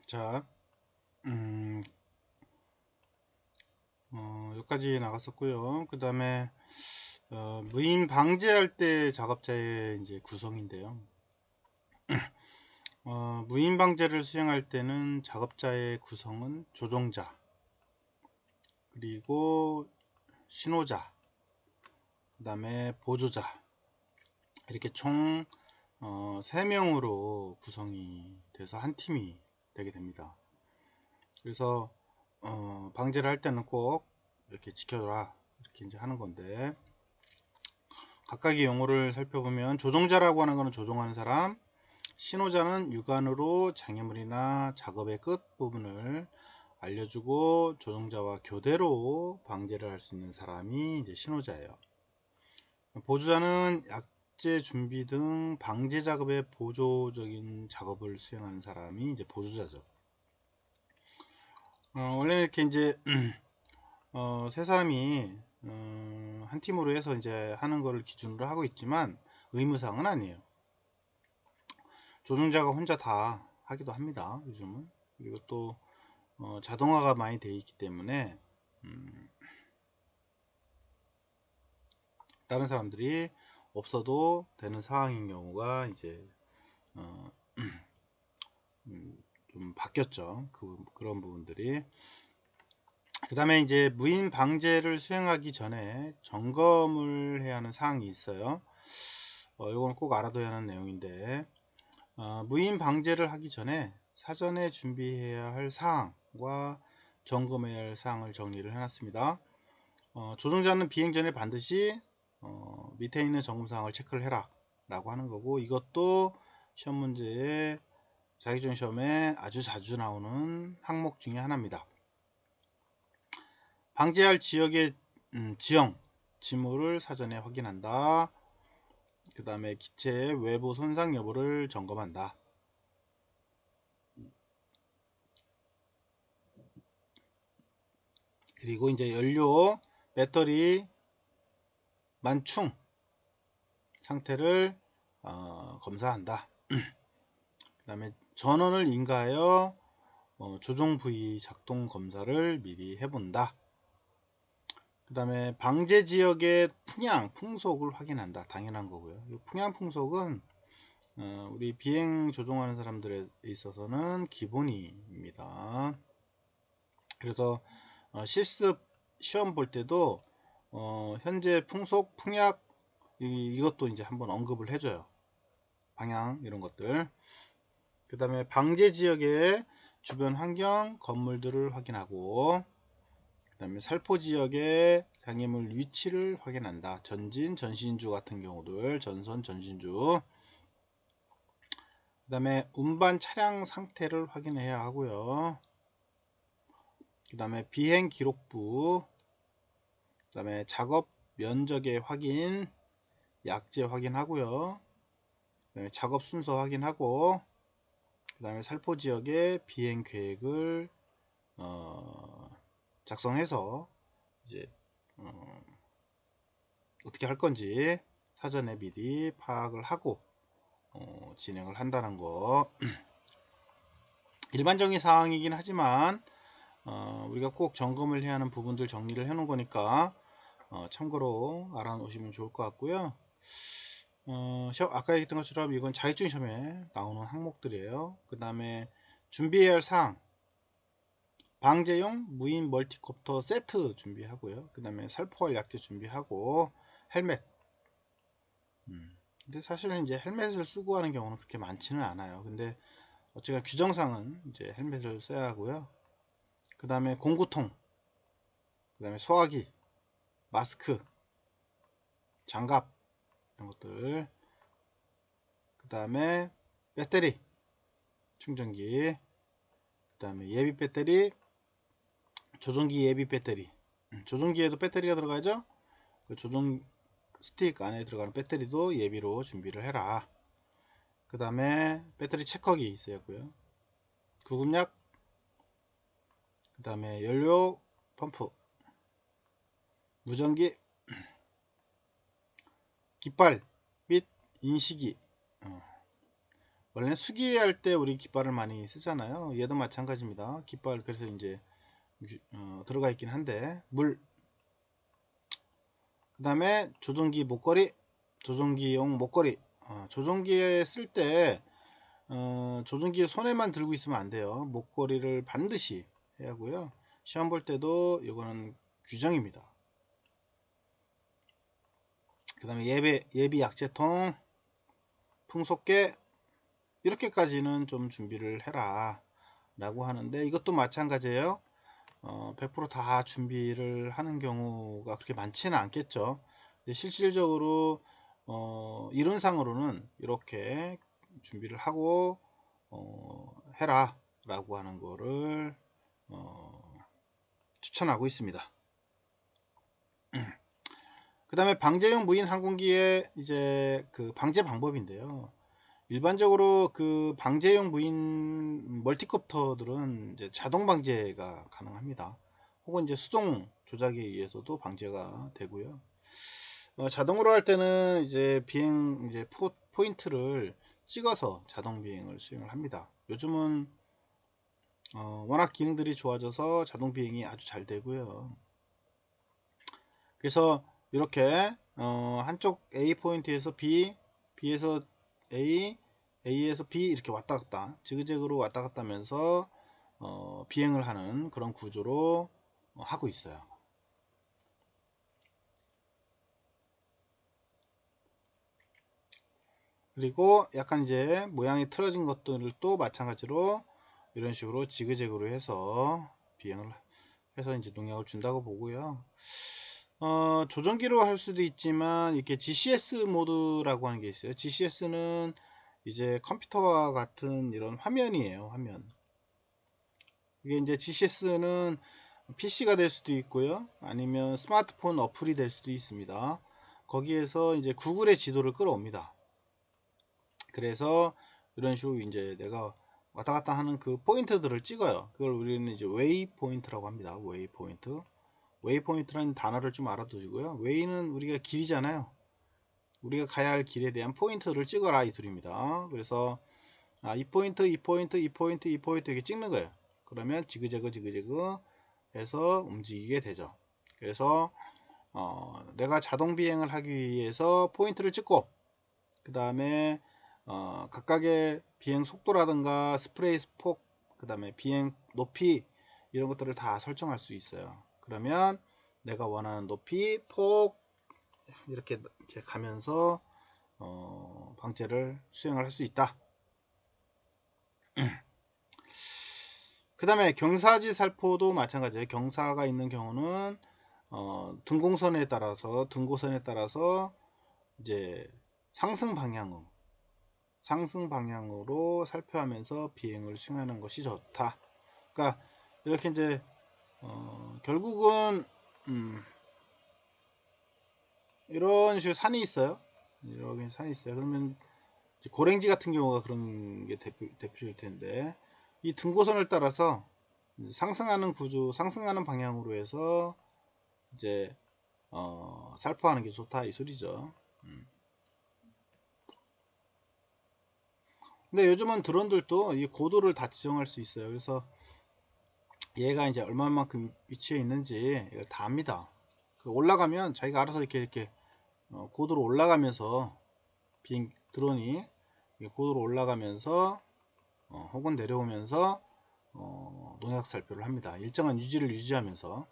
자, 여기까지 나갔었고요. 그 다음에 무인 방제할 때 작업자의 이제 구성인데요. 무인 방제를 수행할 때는 작업자의 구성은 조종자, 그리고 신호자, 그 다음에 보조자, 이렇게 총 3명으로 구성이 돼서 한 팀이 되게 됩니다. 그래서 방제를 할 때는 꼭 이렇게 지켜라, 이렇게 이제 하는 건데, 각각의 용어를 살펴보면 조종자라고 하는 것은 조종하는 사람, 신호자는 육안으로 장애물이나 작업의 끝 부분을 알려주고 조종자와 교대로 방제를 할 수 있는 사람이 이제 신호자예요. 보조자는 약제 준비 등 방제 작업의 보조적인 작업을 수행하는 사람이 이제 보조자죠. 원래는 이렇게 이제 세 사람이 한 팀으로 해서 이제 하는 거를 기준으로 하고 있지만 의무사항은 아니에요. 조종자가 혼자 다 하기도 합니다, 요즘은. 그리고 또 자동화가 많이 되어 있기 때문에 다른 사람들이 없어도 되는 상황인 경우가 이제 어, 좀 바뀌었죠. 그런 부분들이. 그 다음에 이제 무인 방제를 수행하기 전에 점검을 해야 하는 사항이 있어요. 이건 꼭 알아둬야 하는 내용인데, 무인 방제를 하기 전에 사전에 준비해야 할 사항과 점검해야 할 사항을 정리를 해놨습니다. 조종자는 비행 전에 반드시 밑에 있는 점검사항을 체크를 해라 라고 하는 거고, 이것도 시험 문제에 자격증 시험에 아주 자주 나오는 항목 중에 하나입니다. 방제할 지역의 지형, 지물을 사전에 확인한다. 그 다음에 기체의 외부 손상 여부를 점검한다. 그리고 이제 연료, 배터리 만충 상태를 검사한다. 그 다음에 전원을 인가하여 조종 부위 작동 검사를 미리 해본다. 그 다음에 방제 지역의 풍향, 풍속을 확인한다. 당연한 거고요. 이 풍향, 풍속은 우리 비행 조종하는 사람들에 있어서는 기본입니다. 그래서 실습 시험 볼 때도 현재 풍속, 풍약 이것도 이제 한번 언급을 해줘요. 방향 이런 것들. 그 다음에 방제 지역의 주변 환경, 건물들을 확인하고, 그 다음에 살포 지역의 장애물 위치를 확인한다. 전진, 전신주 같은 경우들, 전선, 전신주. 그 다음에 운반 차량 상태를 확인해야 하고요. 그 다음에 비행 기록부, 그 다음에 작업 면적의 확인, 약제 확인하고요. 그 다음에 작업 순서 확인하고, 그 다음에 살포 지역의 비행 계획을 작성해서 이제 어떻게 할 건지 사전에 미리 파악을 하고 진행을 한다는 거. 일반적인 사항이긴 하지만 우리가 꼭 점검을 해야 하는 부분들 정리를 해 놓은 거니까 참고로 알아 놓으시면 좋을 것 같고요. 아까 얘기했던 것처럼 이건 자격증 시험에 나오는 항목들이에요. 그 다음에 준비해야 할 사항, 방제용 무인 멀티콥터 세트 준비하고요. 그 다음에 살포할 약제 준비하고, 헬멧. 근데 사실은 이제 헬멧을 쓰고 하는 경우는 그렇게 많지는 않아요. 근데 어쨌든 규정상은 이제 헬멧을 써야 하고요. 그 다음에 공구통, 그 다음에 소화기, 마스크, 장갑 이런 것들. 그 다음에 배터리, 충전기, 그 다음에 예비 배터리, 조종기 예비 배터리. 조종기에도 배터리가 들어가죠. 그 조종 스틱 안에 들어가는 배터리도 예비로 준비를 해라. 그 다음에 배터리 체커기 있어야 하고요. 구급약, 그 다음에 연료 펌프, 무전기, 깃발 및 인식이, 원래는 수기할 때 우리 깃발을 많이 쓰잖아요. 얘도 마찬가지입니다. 깃발 그래서 이제 들어가 있긴 한데 물, 그 다음에 조종기 목걸이, 조종기용 목걸이. 조종기에 쓸 때 조종기 손에만 들고 있으면 안 돼요. 목걸이를 반드시 해야 하고요. 시험 볼 때도 이거는 규정입니다. 그 다음에 예비 약재통, 풍속계, 이렇게까지는 좀 준비를 해라 라고 하는데, 이것도 마찬가지예요. 100%다 준비를 하는 경우가 그렇게 많지는 않겠죠. 근데 실질적으로 이론상으로는 이렇게 준비를 하고 해라 라고 하는 거를 추천하고 있습니다. 그 다음에 방제용 무인 항공기의 이제 그 방제 방법인데요. 일반적으로 그 방제용 무인 멀티콥터들은 이제 자동 방제가 가능합니다. 혹은 이제 수동 조작에 의해서도 방제가 되고요. 자동으로 할 때는 이제 비행 이제 포인트를 찍어서 자동 비행을 수행을 합니다. 요즘은 워낙 기능들이 좋아져서 자동 비행이 아주 잘 되고요. 그래서 이렇게 한쪽 A 포인트에서 B, B에서 A, A에서 B 이렇게 왔다 갔다 지그재그로 왔다 갔다 하면서 비행을 하는 그런 구조로 하고 있어요. 그리고 약간 이제 모양이 틀어진 것들을 또 마찬가지로 이런 식으로 지그재그로 해서 비행을 해서 이제 농약을 준다고 보고요. 조정기로 할 수도 있지만 이렇게 GCS 모드라고 하는 게 있어요. GCS는 이제 컴퓨터와 같은 이런 화면이에요. 화면. 이게 이제 GCS는 PC가 될 수도 있고요. 아니면 스마트폰 어플이 될 수도 있습니다. 거기에서 이제 구글의 지도를 끌어옵니다. 그래서 이런 식으로 이제 내가 왔다 갔다 하는 그 포인트들을 찍어요. 그걸 우리는 이제 웨이 포인트라고 합니다. 웨이 포인트. 웨이 포인트라는 단어를 좀 알아두시고요. 웨이는 우리가 길이잖아요. 우리가 가야 할 길에 대한 포인트를 찍어라 이 소리입니다. 그래서 이 포인트, 이 포인트, 이 포인트, 이 포인트 이렇게 찍는 거예요. 그러면 지그재그 지그재그 해서 움직이게 되죠. 그래서 내가 자동 비행을 하기 위해서 포인트를 찍고 그 다음에 각각의 비행 속도라든가 스프레이 폭, 그 다음에 비행 높이 이런 것들을 다 설정할 수 있어요. 그러면 내가 원하는 높이, 폭 이렇게 가면서 방제를 수행을 할 수 있다. 그 다음에 경사지 살포도 마찬가지예요. 경사가 있는 경우는 등공선에 따라서 등고선에 따라서 이제 상승 방향으로 살펴하면서 비행을 수행하는 것이 좋다. 그러니까 이렇게 이제 결국은 이런 식으로 산이 있어요. 이렇게 산이 있어요. 그러면 고랭지 같은 경우가 그런 게 대표일 텐데 이 등고선을 따라서 상승하는 구조, 상승하는 방향으로 해서 이제 살포하는 게 좋다 이 소리죠. 근데 요즘은 드론들도 이 고도를 다 지정할 수 있어요. 그래서 얘가 이제 얼마만큼 위치해 있는지 이걸 다 압니다. 올라가면 자기가 알아서 이렇게 고도로 올라가면서 비행 드론이 고도로 올라가면서 혹은 내려오면서 농약 살포를 합니다. 일정한 유지를 유지하면서.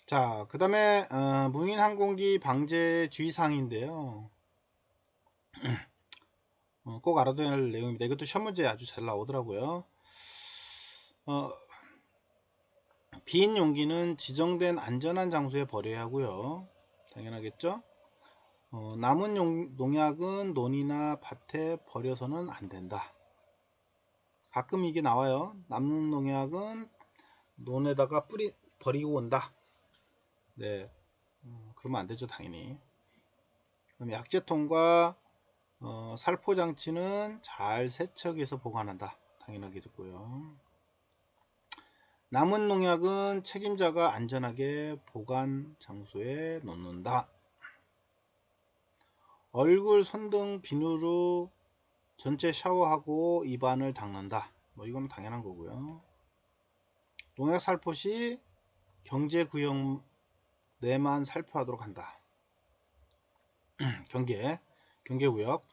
자, 그 다음에 무인항공기 방제 주의사항인데요. 꼭 알아둬야 할 내용입니다. 이것도 시험 문제에 아주 잘 나오더라고요. 빈 용기는 지정된 안전한 장소에 버려야 하고요. 당연하겠죠. 남은 농약은 논이나 밭에 버려서는 안 된다. 가끔 이게 나와요. 남는 농약은 논에다가 버리고 온다. 네, 그러면 안 되죠, 당연히. 그럼 약재통과 살포 장치는 잘 세척해서 보관한다. 당연하게 듣고요. 남은 농약은 책임자가 안전하게 보관 장소에 넣는다. 얼굴, 손 등 비누로 전체 샤워하고 입안을 닦는다. 뭐 이건 당연한 거고요. 농약 살포 시 경제구역 내만 살포하도록 한다. 경계구역.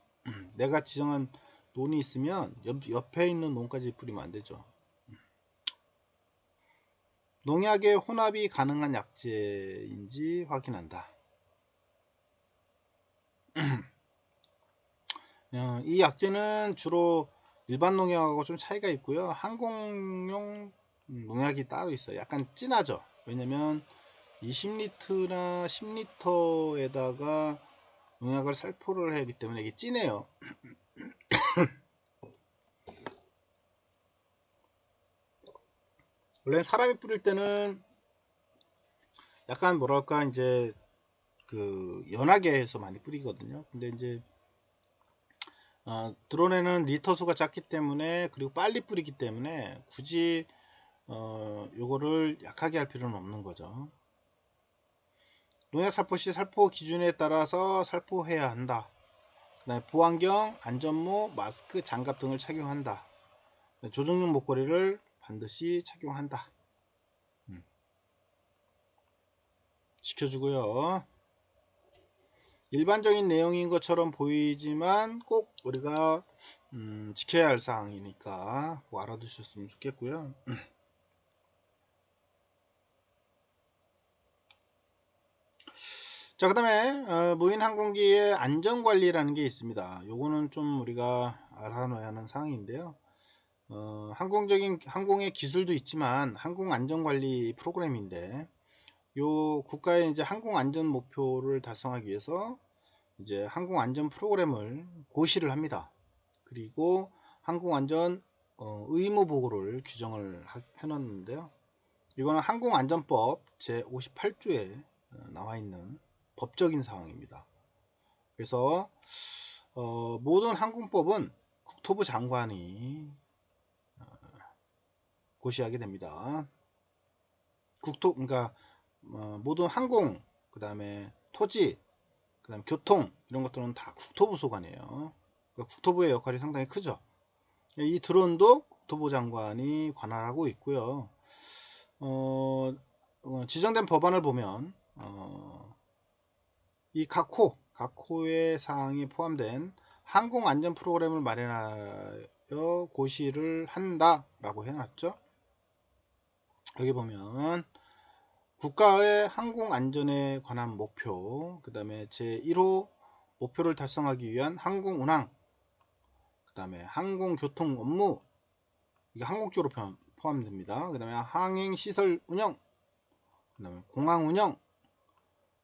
내가 지정한 논이 있으면 옆에 있는 논까지 뿌리면 안 되죠. 농약의 혼합이 가능한 약재인지 확인한다. 이 약재는 주로 일반 농약하고 좀 차이가 있고요. 항공용 농약이 따로 있어요. 약간 진하죠. 왜냐면 20리터나 10리터에다가 농약을 살포를 해야 하기 때문에 이게 진해요. 원래 사람이 뿌릴 때는 약간 뭐랄까 이제 그 연하게 해서 많이 뿌리거든요. 근데 이제 드론에는 리터 수가 작기 때문에, 그리고 빨리 뿌리기 때문에 굳이 요거를 약하게 할 필요는 없는 거죠. 농약 살포 시 살포 기준에 따라서 살포해야 한다. 그다음에 보안경, 안전모, 마스크, 장갑 등을 착용한다. 조정용 목걸이를 반드시 착용한다. 지켜주고요. 일반적인 내용인 것처럼 보이지만 꼭 우리가 지켜야 할 사항이니까 꼭 알아두셨으면 좋겠고요. 자, 그 다음에 무인 항공기의 안전관리라는 게 있습니다. 요거는 좀 우리가 알아놔야 하는 사항인데요. 항공의 기술도 있지만 항공 안전관리 프로그램인데, 요 국가의 이제 항공 안전 목표를 달성하기 위해서 이제 항공 안전 프로그램을 고시를 합니다. 그리고 항공 안전 의무 보고를 규정을 해놨는데요. 이거는 항공안전법 제58조에 나와 있는 법적인 사항입니다. 그래서 모든 항공법은 국토부 장관이 고시하게 됩니다. 그러니까 모든 항공, 그 다음에 토지, 그 다음에 교통, 이런 것들은 다 국토부 소관이에요. 그러니까 국토부의 역할이 상당히 크죠. 이 드론도 국토부 장관이 관할하고 있고요. 지정된 법안을 보면 이 각 호의 사항이 포함된 항공안전 프로그램을 마련하여 고시를 한다라고 해놨죠. 여기 보면 국가의 항공안전에 관한 목표, 그 다음에 제1호 목표를 달성하기 위한 항공운항, 그 다음에 항공교통 업무, 이게 항공 쪽으로 포함됩니다. 그 다음에 항행시설 운영, 그 다음에 공항 운영,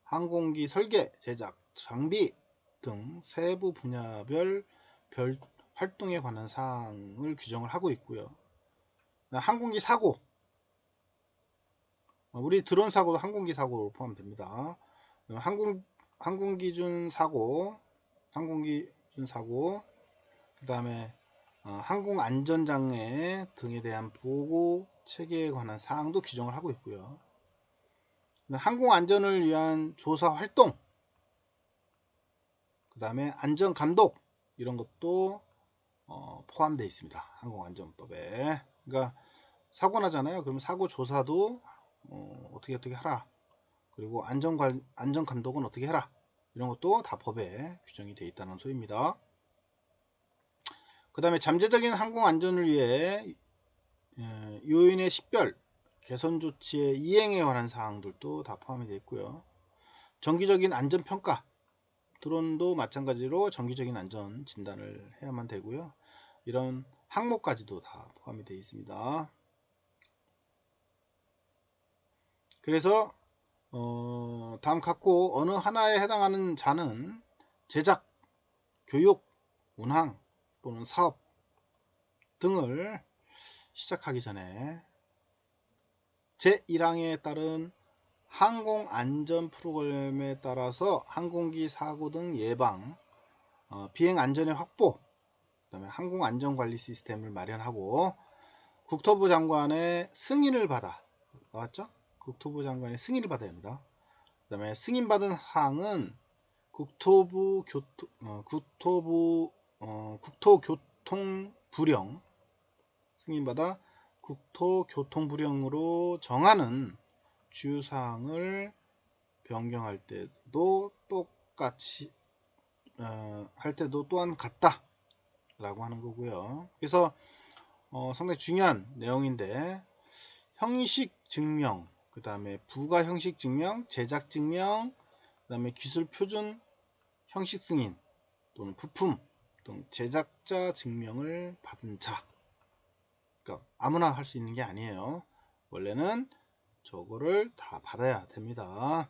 항공기 설계, 제작, 장비 등 세부 분야별 활동에 관한 사항을 규정을 하고 있고요. 항공기 사고, 우리 드론 사고도 항공기 사고로 포함됩니다. 항공기준 사고, 그 다음에 항공안전장애 등에 대한 보고 체계에 관한 사항도 규정을 하고 있고요. 항공안전을 위한 조사 활동, 그 다음에 안전감독, 이런 것도 포함되어 있습니다. 항공안전법에. 그러니까 사고 나잖아요. 그러면 사고 조사도 어떻게 하라, 그리고 안전감독은 어떻게 해라, 이런 것도 다 법에 규정이 되어 있다는 소리입니다. 그 다음에 잠재적인 항공안전을 위해 요인의 식별, 개선 조치의 이행에 관한 사항들도 다 포함이 되어 있고요. 정기적인 안전평가, 드론도 마찬가지로 정기적인 안전 진단을 해야만 되고요. 이런 항목까지도 다 포함이 되어 있습니다. 그래서 다음 각호 어느 하나에 해당하는 자는 제작, 교육, 운항 또는 사업 등을 시작하기 전에 제1항에 따른 항공안전 프로그램에 따라서 항공기 사고 등 예방, 비행 안전의 확보, 그 다음에 항공안전관리 시스템을 마련하고 국토부 장관의 승인을 받아. 나왔죠? 국토부 장관의 승인을 받아야 합니다. 그 다음에 승인받은 사항은 국토교통부령 승인받아 국토교통부령으로 정하는 주요사항을 변경할 때도 똑같이 할 때도 또한 같다 라고 하는 거고요. 그래서 상당히 중요한 내용인데, 형식 증명, 그 다음에 부가 형식 증명, 제작 증명, 그 다음에 기술 표준 형식 승인 또는 부품 등 제작자 증명을 받은 자, 그러니까 아무나 할 수 있는 게 아니에요. 원래는 저거를 다 받아야 됩니다.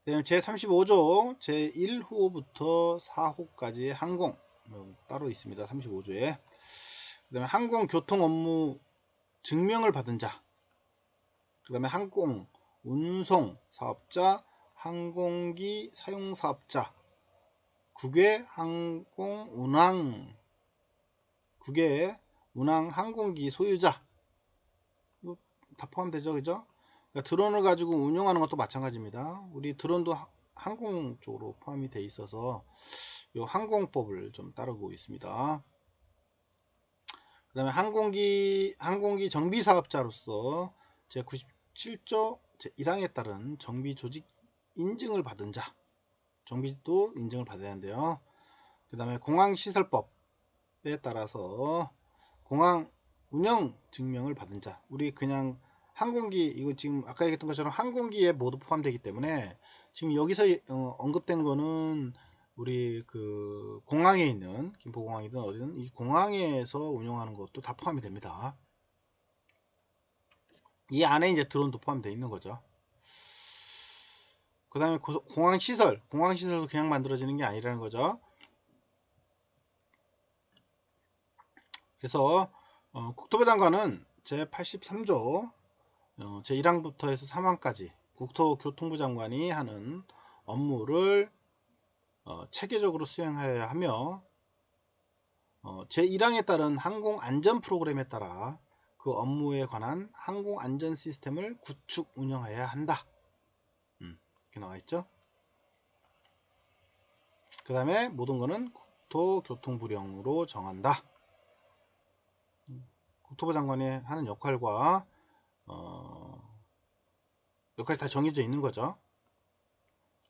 제35조 제1호부터 4호까지 항공 따로 있습니다. 35조에. 그 다음에 항공교통 업무 증명을 받은 자, 그 다음에 항공 운송 사업자, 항공기 사용 사업자, 국외 항공 운항 항공기 소유자, 이거 다 포함되죠, 그죠? 그러니까 드론을 가지고 운영하는 것도 마찬가지입니다. 우리 드론도 항공 쪽으로 포함이 돼 있어서 이 항공법을 좀 따르고 있습니다. 그 다음에 항공기 정비 사업자로서 제97조 제1항에 따른 정비 조직 인증을 받은 자, 정비도 인증을 받아야 하는데요. 그 다음에 공항시설법에 따라서 공항 운영 증명을 받은 자, 우리 그냥 항공기, 이거 지금 아까 얘기했던 것처럼 항공기에 모두 포함되기 때문에 지금 여기서 언급된 거는 우리 그 공항에 있는 김포공항이든 어디든 이 공항에서 운영하는 것도 다 포함이 됩니다. 이 안에 이제 드론도 포함되어 있는 거죠. 그 다음에 공항시설도 그냥 만들어지는 게 아니라는 거죠. 그래서 국토부 장관은 제83조 제1항부터 해서 3항까지 국토교통부 장관이 하는 업무를 체계적으로 수행하여야 하며, 제1항에 따른 항공안전 프로그램에 따라 그 업무에 관한 항공안전 시스템을 구축 운영해야 한다. 이렇게 나와있죠. 그 다음에 모든 거는 국토교통부령으로 정한다. 국토부 장관이 하는 역할과 역할이 다 정해져 있는 거죠.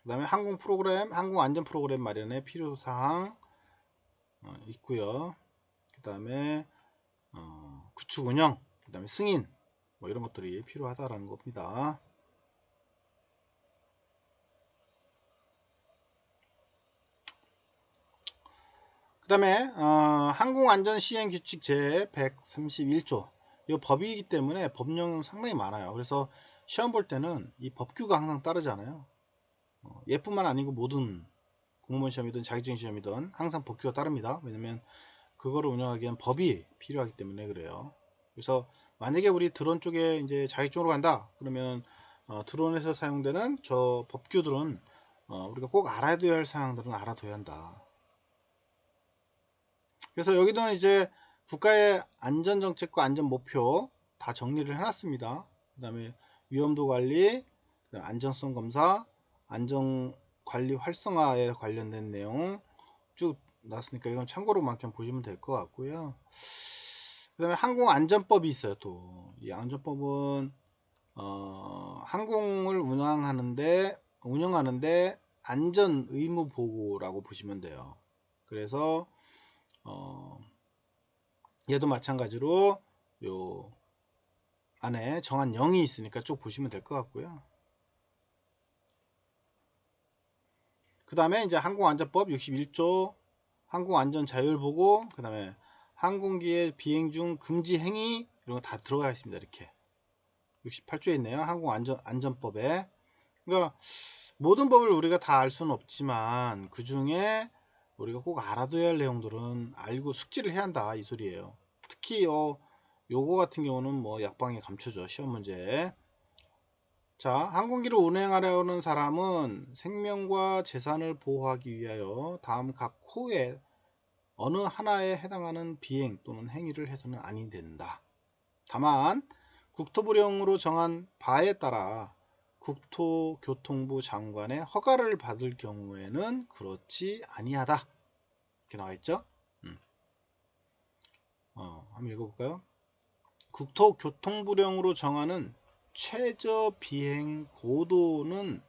그 다음에 항공안전 프로그램 마련의 필요사항 있고요. 그 다음에 구축 운영, 그 다음에 승인 뭐 이런 것들이 필요하다라는 겁니다. 그 다음에 항공안전시행규칙 제131조, 이 법이기 때문에 법령은 상당히 많아요. 그래서 시험 볼 때는 이 법규가 항상 따르잖아요. 얘뿐만 아니고 모든 공무원 시험이든 자격증 시험이든 항상 법규가 따릅니다. 왜냐면 그거를 운영하기 위한 법이 필요하기 때문에 그래요. 그래서 만약에 우리 드론 쪽에 이제 자격증으로 간다 그러면 드론에서 사용되는 저 법규들은 우리가 꼭 알아둬야 할 사항들은 알아둬야 한다. 그래서 여기는 이제 국가의 안전정책과 안전목표 다 정리를 해놨습니다. 그 다음에 위험도 관리, 안정성 검사, 안전관리 활성화에 관련된 내용 쭉 나왔으니까 이건 참고로만 보시면 될 것 같고요. 그 다음에 항공안전법이 있어요. 또 이 안전법은 항공을 운영하는데 안전 의무 보고라고 보시면 돼요. 그래서 얘도 마찬가지로 요 안에 정한 영이 있으니까 쭉 보시면 될 것 같고요. 그 다음에 이제 항공안전법 61조 항공안전 자율보고, 그 다음에 항공기의 비행 중 금지 행위 이런 거 다 들어가 있습니다. 이렇게 68조에 있네요. 항공안전법에. 그러니까 모든 법을 우리가 다 알 수는 없지만 그 중에 우리가 꼭 알아둬야 할 내용들은 알고 숙지를 해야 한다 이 소리예요. 특히 요거 같은 경우는 뭐 약방에 감춰져 시험 문제. 자, 항공기를 운행하려는 사람은 생명과 재산을 보호하기 위하여 다음 각 호에 어느 하나에 해당하는 비행 또는 행위를 해서는 아니 된다. 다만 국토부령으로 정한 바에 따라 국토교통부 장관의 허가를 받을 경우에는 그렇지 아니하다. 이렇게 나와 있죠. 한번 읽어볼까요? 국토교통부령으로 정하는 최저 비행 고도는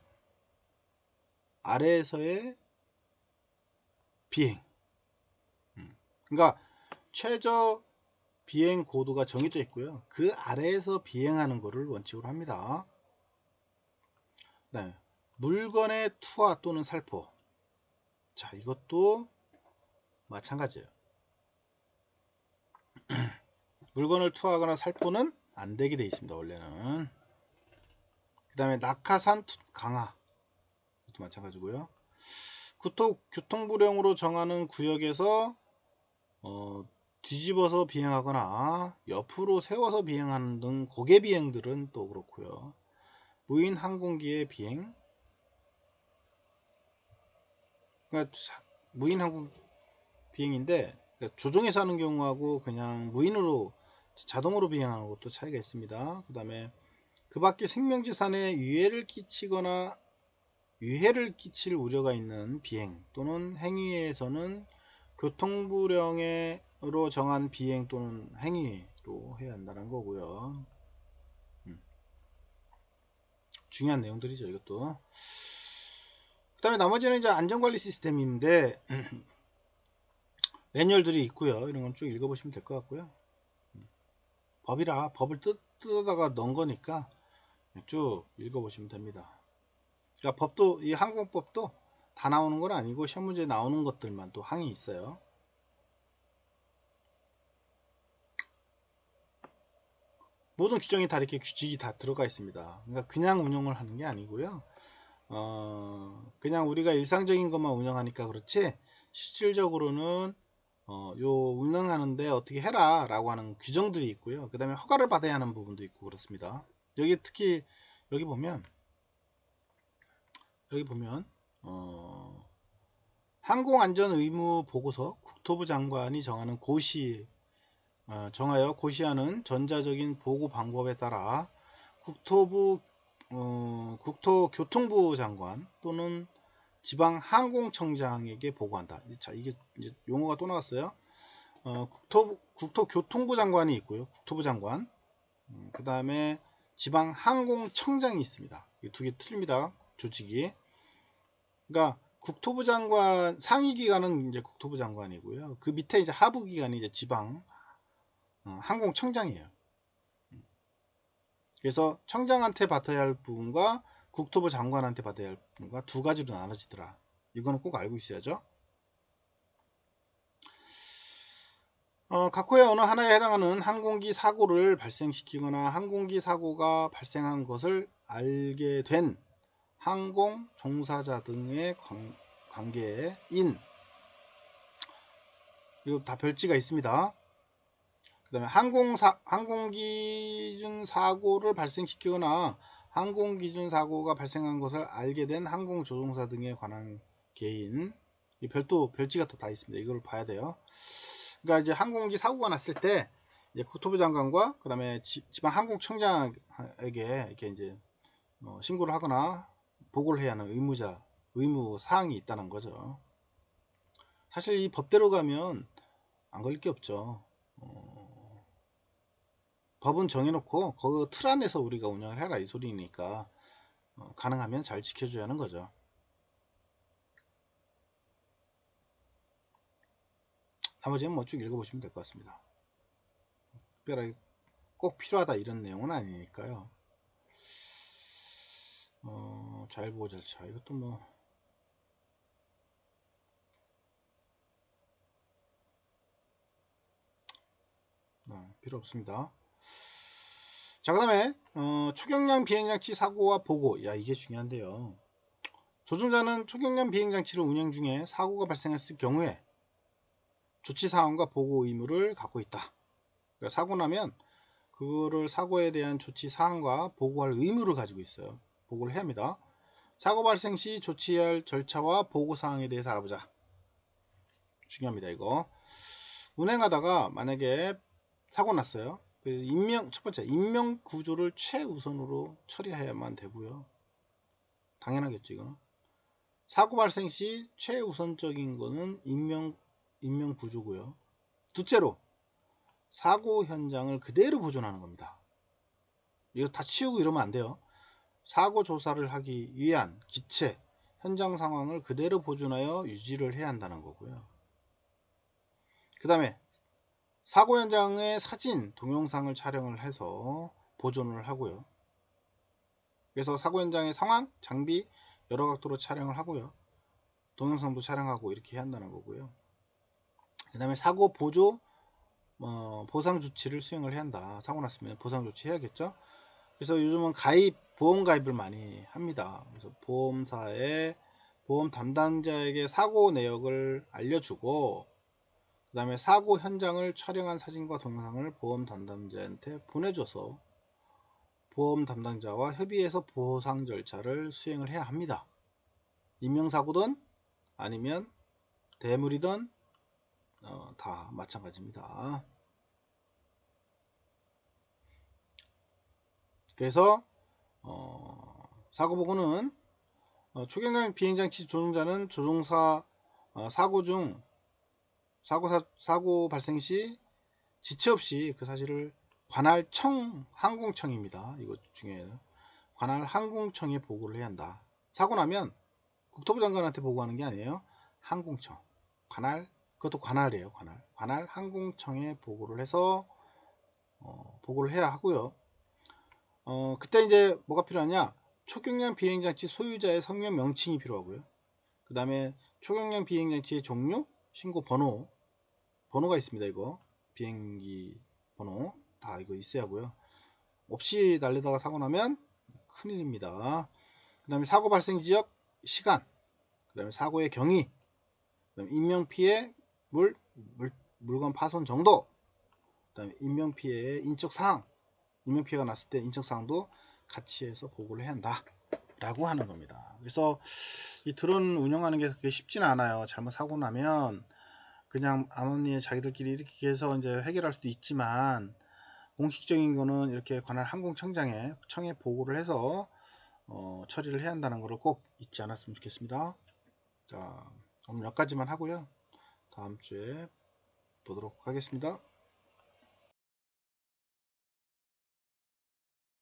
아래에서의 비행. 그러니까 최저 비행 고도가 정해져 있고요. 그 아래에서 비행하는 것을 원칙으로 합니다. 네. 물건의 투하 또는 살포. 자, 이것도 마찬가지예요. 물건을 투하하거나 살포는 안 되게 되어 있습니다. 원래는. 그 다음에 낙하산 강화. 이것도 마찬가지고요. 국토교통부령으로 정하는 구역에서 뒤집어서 비행하거나 옆으로 세워서 비행하는 등 고개 비행들은 또 그렇고요. 무인 항공기의 비행, 그러니까 무인 항공 비행인데 그러니까 조종해서 하는 경우하고 그냥 무인으로 자동으로 비행하는 것도 차이가 있습니다. 그 다음에 그 밖에 생명재산에 유해를 끼칠 우려가 있는 비행 또는 행위에서는 교통부령으로 정한 비행 또는 행위로 해야 한다는 거고요. 중요한 내용들이죠, 이것도. 그 다음에 나머지는 이제 안전관리 시스템인데 매뉴얼들이 있고요. 이런 건 쭉 읽어보시면 될 것 같고요. 법이라 법을 뜯어다가 넣은 거니까 쭉 읽어보시면 됩니다. 그러니까 법도, 이 항공법도 다 나오는 건 아니고 시험 문제에 나오는 것들만 또 항이 있어요. 모든 규정이 다 이렇게 규칙이 다 들어가 있습니다. 그러니까 그냥 운영을 하는 게 아니고요. 그냥 우리가 일상적인 것만 운영하니까 그렇지 실질적으로는 요 운영하는데 어떻게 해라 라고 하는 규정들이 있고요. 그 다음에 허가를 받아야 하는 부분도 있고 그렇습니다. 여기 특히 여기 보면 항공안전의무 보고서 국토부 장관이 정하는 정하여 고시하는 전자적인 보고 방법에 따라 국토교통부 장관 또는 지방항공청장에게 보고한다. 자, 이게 이제 용어가 또 나왔어요. 국토교통부 장관이 있고요. 국토부 장관. 그 다음에 지방항공청장이 있습니다. 이 두 개 틀립니다. 조직이. 그러니까 국토부 장관 상위 기관은 이제 국토부 장관이고요. 그 밑에 이제 하부 기관이 이제 지방 항공청장이에요. 그래서 청장한테 받아야 할 부분과 국토부 장관한테 받아야 할 부분과 두 가지로 나눠지더라. 이거는 꼭 알고 있어야죠. 각호의 어느 하나에 해당하는 항공기 사고를 발생시키거나 항공기 사고가 발생한 것을 알게 된 항공 종사자 등의 관계인, 이거 다 별지가 있습니다. 그 다음에 항공기준 사고를 발생시키거나 항공기준 사고가 발생한 것을 알게 된 항공조종사 등에 관한 개인, 이 별지가 또 다 있습니다. 이걸 봐야 돼요. 그러니까 이제 항공기 사고가 났을 때 이제 국토부 장관과 그 다음에 지방 항공청장에게 이렇게 이제 신고를 하거나 보고를 해야 하는 의무 사항이 있다는 거죠. 사실 이 법대로 가면 안 걸릴 게 없죠. 법은 정해놓고 그 틀 안에서 우리가 운영을 해라 이 소리니까 가능하면 잘 지켜줘야 하는 거죠. 나머지는 뭐 쭉 읽어보시면 될 것 같습니다. 특별하게 꼭 필요하다 이런 내용은 아니니까요. 자율보호 절차 이것도 뭐 필요 없습니다. 자, 그 다음에 초경량 비행장치 사고와 보고, 야 이게 중요한데요. 조종자는 초경량 비행장치를 운영 중에 사고가 발생했을 경우에 조치사항과 보고 의무를 갖고 있다. 그러니까 사고 나면 그거를 사고에 대한 조치사항과 보고할 의무를 가지고 있어요. 보고를 해야 합니다. 사고 발생 시 조치할 절차와 보고사항에 대해서 알아보자. 중요합니다. 이거 운행하다가 만약에 사고 났어요. 첫 번째 인명 구조를 최우선으로 처리해야만 되고요. 당연하겠죠. 이거는 사고 발생 시 최우선적인 거는 인명 구조고요. 둘째로 사고 현장을 그대로 보존하는 겁니다. 이거 다 치우고 이러면 안 돼요. 사고 조사를 하기 위한 기체 현장 상황을 그대로 보존하여 유지를 해야 한다는 거고요. 그 다음에 사고 현장의 사진 동영상을 촬영을 해서 보존을 하고요. 그래서 사고 현장의 상황 장비 여러 각도로 촬영을 하고요. 동영상도 촬영하고 이렇게 해야 한다는 거고요. 그 다음에 사고 보조 보상 조치를 수행을 해야 한다. 사고 났으면 보상 조치 해야겠죠. 그래서 요즘은 보험 가입을 많이 합니다. 그래서 보험사에 보험 담당자에게 사고 내역을 알려주고 그 다음에 사고 현장을 촬영한 사진과 동영상을 보험 담당자한테 보내줘서 보험 담당자와 협의해서 보상 절차를 수행을 해야 합니다. 인명사고든 아니면 대물이든 다 마찬가지입니다. 그래서 사고보고는 초경량 비행장치 조종자는 조종사 사고 중 사고 발생 시 지체 없이 그 사실을 관할 항공청입니다. 이거 중요해요. 관할 항공청에 보고를 해야 한다. 사고 나면 국토부 장관한테 보고하는 게 아니에요. 항공청 그것도 관할이에요. 관할 항공청에 보고를 해서 보고를 해야 하고요. 그때 이제 뭐가 필요하냐? 초경량 비행장치 소유자의 성명 명칭이 필요하고요. 그 다음에 초경량 비행장치의 종류, 신고 번호가 있습니다. 이거 비행기 번호 다 이거 있어야 하고요. 없이 날리다가 사고 나면 큰일입니다. 그 다음에 사고 발생 지역, 시간, 그 다음에 사고의 경위, 그 다음에 인명피해, 물건 파손 정도, 그 다음에 인명피해의 인적사항, 인명피해가 났을 때 인적사항도 같이 해서 보고를 해야 한다 라고 하는 겁니다. 그래서 이 드론 운영하는 게 그렇게 쉽지는 않아요. 잘못 사고 나면 그냥 암암리에 자기들끼리 이렇게 해서 이제 해결할 수도 있지만 공식적인 거는 이렇게 관할 항공청에 보고를 해서 처리를 해야 한다는 것을 꼭 잊지 않았으면 좋겠습니다. 자, 오늘 여기까지만 하고요. 다음 주에 보도록 하겠습니다.